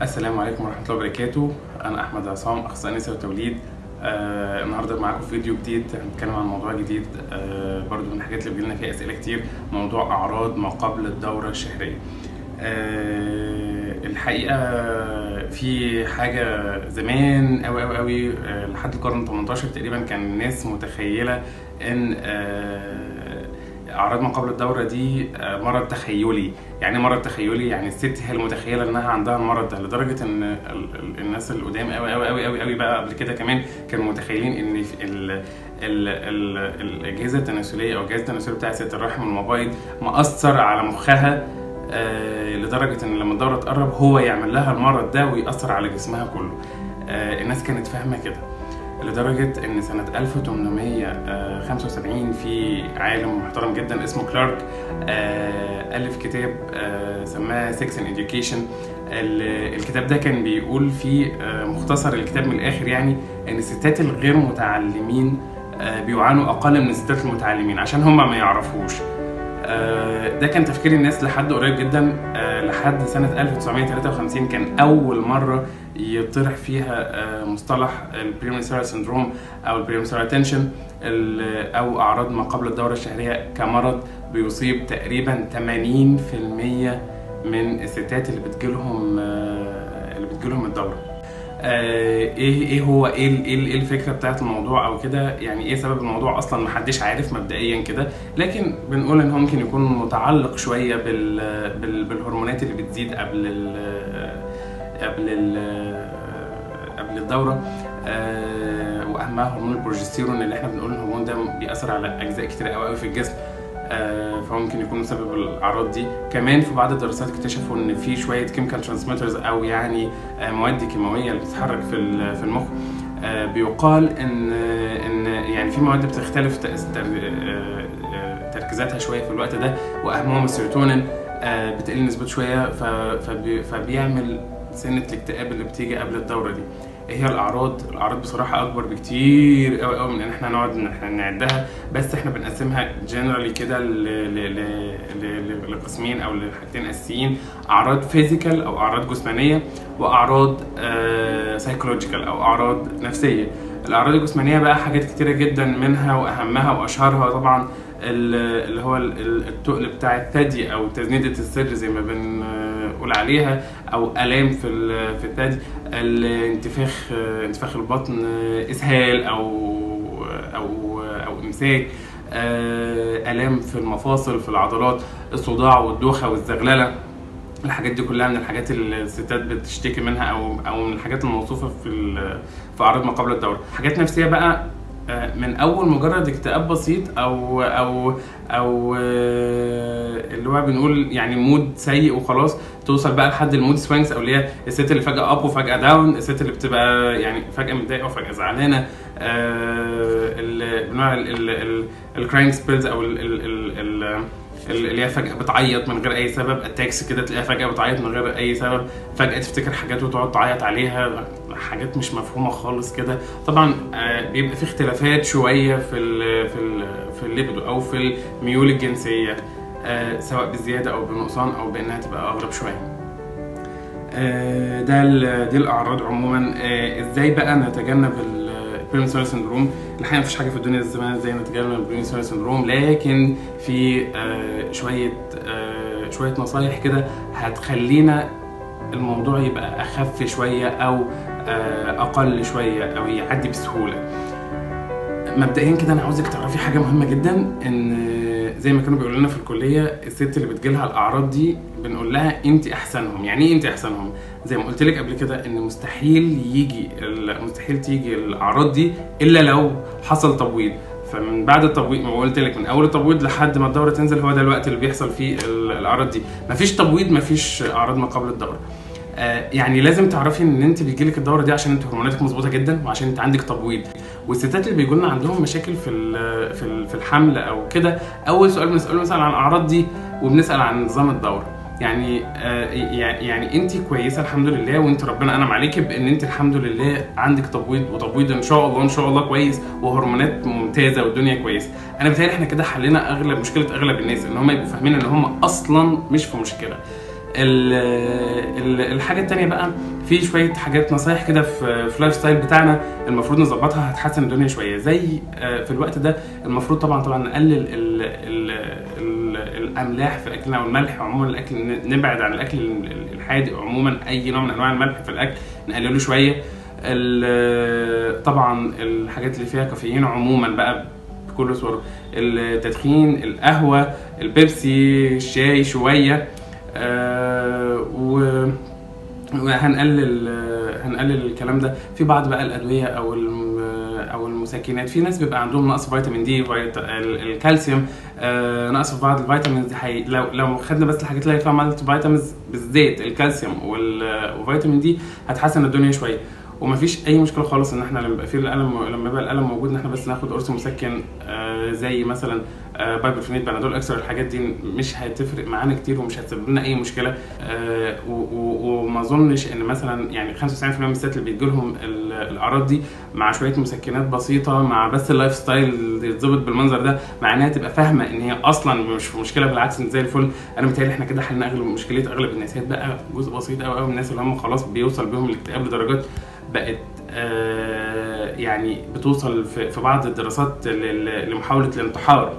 السلام عليكم ورحمة الله وبركاته. أنا أحمد عصام، أخصائي نساء وتوليد. النهارده معاكم في فيديو جديد هنتكلم عن موضوع جديد، برضو من الحاجات اللي بيجيلنا فيها أسئلة كتير، موضوع أعراض ما قبل الدورة الشهرية. الحقيقة في حاجة زمان أوي أوي أوي، لحد القرن 18 تقريبا كان الناس متخيلة إن أعراض ما قبل الدورة دي مرض تخيلي. يعني مرض تخيلي، يعني الست هي المتخيلة إنها عندها المرض ده، لدرجة إن الناس القدام أوي أوي أوي أوي أوي بقى قبل كده كمان كانوا متخيلين إن الأجهزة التناسلية أو الجهاز التناسلي بتاع ست الرحم المبيض مأثر على مخها، لدرجة إن لما الدورة تقرب هو يعمل لها المرض ده ويأثر على جسمها كله. الناس كانت فاهمة كده، لدرجة إن سنة 1875 في عالم محترم جدا اسمه كلارك ألف كتاب سماه Sex and Education. الكتاب ده كان بيقول فيه مختصر الكتاب من الآخر، يعني إن الستات الغير متعلمين بيعانوا أقل من الستات المتعلمين عشان هم ما يعرفوش. ده كان تفكير الناس لحد قريب جدا، لحد سنة 1953 كان أول مرة يطرح فيها مصطلح البريمنسترال سيندروم أو البريمنسترال تنشن، أو أعراض ما قبل الدورة الشهرية، كمرض بيصيب تقريبا 80% من الستات اللي بتجيلهم الدورة. ايه الفكره بتاعت الموضوع او كده، يعني ايه سبب الموضوع اصلا محدش عارف مبدئيا كده، لكن بنقول ان هو ممكن يكون متعلق شويه بالهرمونات اللي بتزيد قبل الدوره، واهمها هرمون البروجستيرون، اللي احنا بنقول الهرمون ده بيأثر على اجزاء كتير قوي في الجسم، فممكن يكون سبب الاعراض دي. كمان في بعض الدراسات اكتشفوا ان في شويه كيميكال ترانسميترز، او يعني مواد كيماويه اللي بتتحرك في المخ. بيقال ان يعني في مواد بتختلف تركيزاتها شويه في الوقت ده، واهمهم السيروتونين بتقل نسبته شويه، فبيعمل سنه الاكتئاب اللي بتيجي قبل الدوره دي. ايه هي الاعراض بصراحه اكبر بكتير قوي قوي من ان احنا نقعد نعدها، بس احنا بنقسمها جنرالي كده لقسمين او لحاجتين اساسيين: اعراض فيزيكال او اعراض جسمانيه، واعراض سايكولوجيكال او اعراض نفسيه. الاعراض الجسمانيه بقى حاجات كتيره جدا، منها واهمها واشهرها طبعا اللي هو التقل بتاع الثدي او تزنيده الصدر زي ما بنقول عليها، او الام في الثدي، انتفاخ البطن، اسهال او امساك، الام في المفاصل، في العضلات، الصداع والدوخه والزغلله. الحاجات دي كلها من الحاجات اللي الستات بتشتكي منها او من الحاجات الموصوفه في اعراض ما قبل الدوره. حاجات نفسيه بقى، من اول مجرد اكتئاب بسيط او اللي هو بنقول يعني مود سيء وخلاص، توصل بقى لحد المود سوينجز، او اللي هي الست اللي فجاه اب وفجاه داون، الست اللي بتبقى يعني فجاه متضايقه وفجاه زعلانه، الكراينج سبيلز، او اللي هي فجأة بتعيط من غير أي سبب، اتاكس كده تلاقيها فجأة بتعيط من غير أي سبب، فجأة تفتكر حاجات وتقعد تعيط عليها، حاجات مش مفهومة خالص كده. طبعا بيبقى في اختلافات شوية في الليبدو أو في الميول الجنسية، سواء بالزيادة أو بالنقصان أو بأنها تبقى أغرب شوية. دي الأعراض عموما. إزاي بقى نتجنب البريمنسترال سيندروم؟ الحقيقه مفيش حاجه في الدنيا ازاي نتجنب البريمنسترال سيندروم، لكن في شويه نصايح كده هتخلينا الموضوع يبقى اخف شويه او اقل شويه او يعدي بسهوله. مبدئيا كده انا عاوزك تعرفي حاجه مهمه جدا، ان زي ما كانوا بيقولوا لنا في الكليه، الست اللي بتجيلها الاعراض دي بنقول لها انت احسنهم. يعني ايه انت احسنهم؟ زي ما قلت لك قبل كده، ان مستحيل تيجي الاعراض دي الا لو حصل تبويض. فمن بعد التبويض، ما قلت لك من اول التبويض لحد ما الدوره تنزل، هو ده الوقت اللي بيحصل فيه الاعراض دي. مفيش تبويض مفيش اعراض ما قبل الدوره. يعني لازم تعرفي ان انت بيجيلك الدوره دي عشان انت هرموناتك مظبوطه جدا، وعشان انت عندك تبويض. والستات اللي بيجوا لنا عندهم مشاكل في الحمل او كده، اول سؤال بنساله مثلا عن الاعراض دي، وبنسال عن نظام الدوره. يعني انت كويسه الحمد لله، وانت ربنا انعم عليكي بان انت الحمد لله عندك تبويض، وتبويض ان شاء الله كويس، وهرمونات ممتازه والدنيا كويسه. انا بتهيألي احنا كده حلينا مشكله اغلب الناس، ان هم يبقوا فاهمين ان هم اصلا مش في مشكله. الحاجه التانيه بقى، في شويه حاجات نصايح كده في اللايف ستايل بتاعنا المفروض نظبطها، هتحسن الدنيا شويه. زي في الوقت ده المفروض طبعا نقلل الاملاح في اكلنا او الملح عموما. الاكل نبعد عن الاكل الحادق عموما، اي نوع من انواع الملح في الاكل نقلله شويه. طبعا الحاجات اللي فيها كافيين عموما بقى بكل صوره، التدخين، القهوه، البيبسي، الشاي شويه. هنقلل الكلام ده. في بعض بقى الادويه او المسكنات، في ناس بيبقى عندهم نقص فيتامين دي، الكالسيوم، نقص في بعض الفيتامينز. لو خدنا بس الحاجات اللي فيها مالتي فيتامينز بالذات الكالسيوم وفيتامين دي هتحسن الدنيا شويه. ومفيش اي مشكله خالص ان احنا لما يبقى في لما يبقى الالم موجود ان احنا بس ناخد قرص مسكن زي مثلا بايبرفينيت، بنادول اكسترا. الحاجات دي مش هتفرق معانا كتير ومش هتسبب لنا اي مشكله. وما اظنش ان مثلا يعني 95% من الستات اللي بيجي لهم الاعراض دي مع شويه مسكنات بسيطه، مع بس اللايف ستايل يتظبط بالمنظر ده، مع انها تبقى فاهمه ان هي اصلا مش مشكله، بالعكس ان زي الفل. انا متهيألي احنا كده حلنا اغلب الناس. بقى جزء بسيط قوي من الناس اللي هم خلاص بيوصل بيهم الاكتئاب لدرجات بقت يعني بتوصل في بعض الدراسات لمحاولة الانتحار.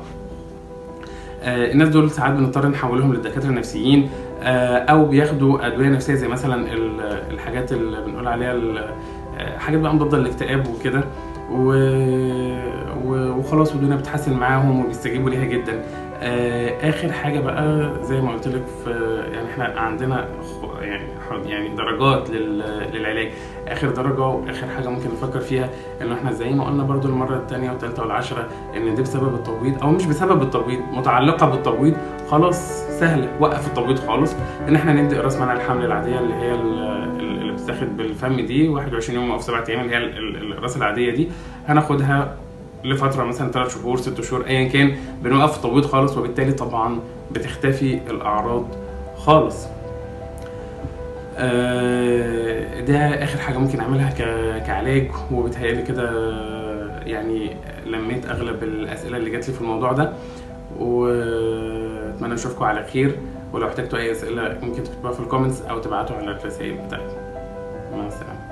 الناس دول ساعات بنضطر نحولهم للدكاترة النفسيين، او بياخدوا ادوية نفسية زي مثلا الحاجات اللي بنقول عليها حاجات بقى مضادة للاكتئاب وكده، وخلاص والدنيا بتحسن معاهم وبيستجيبوا ليها جدا. اخر حاجه بقى زي ما قلت لك، يعني احنا عندنا يعني درجات للعلاج. اخر درجه واخر حاجه ممكن نفكر فيها انه احنا زي ما قلنا برضو المره الثانيه والثالثه والعشره ان ده بسبب التبويض او مش بسبب التبويض، متعلقه بالتبويض، خلاص سهل وقف التبويض خالص. ان احنا ندي اقراص منع الحمل العاديه اللي هي اللي بتتاخد بالفم دي 21 يوم او 7 ايام، اللي هي الاقراص العاديه دي، هناخدها لفتره مثلا 3 شهور 6 شهور ايا كان، بنوقف التبويض خالص، وبالتالي طبعا بتختفي الاعراض خالص. ده اخر حاجه ممكن اعملها كعلاج. وبتهيألي كده يعني لميت اغلب الاسئله اللي جات لي في الموضوع ده، واتمنى اشوفكم على خير. ولو احتجتوا اي اسئله ممكن تكتبوها في الكومنتس او تبعتوا على الرسائل بتاعتي. مع السلامه.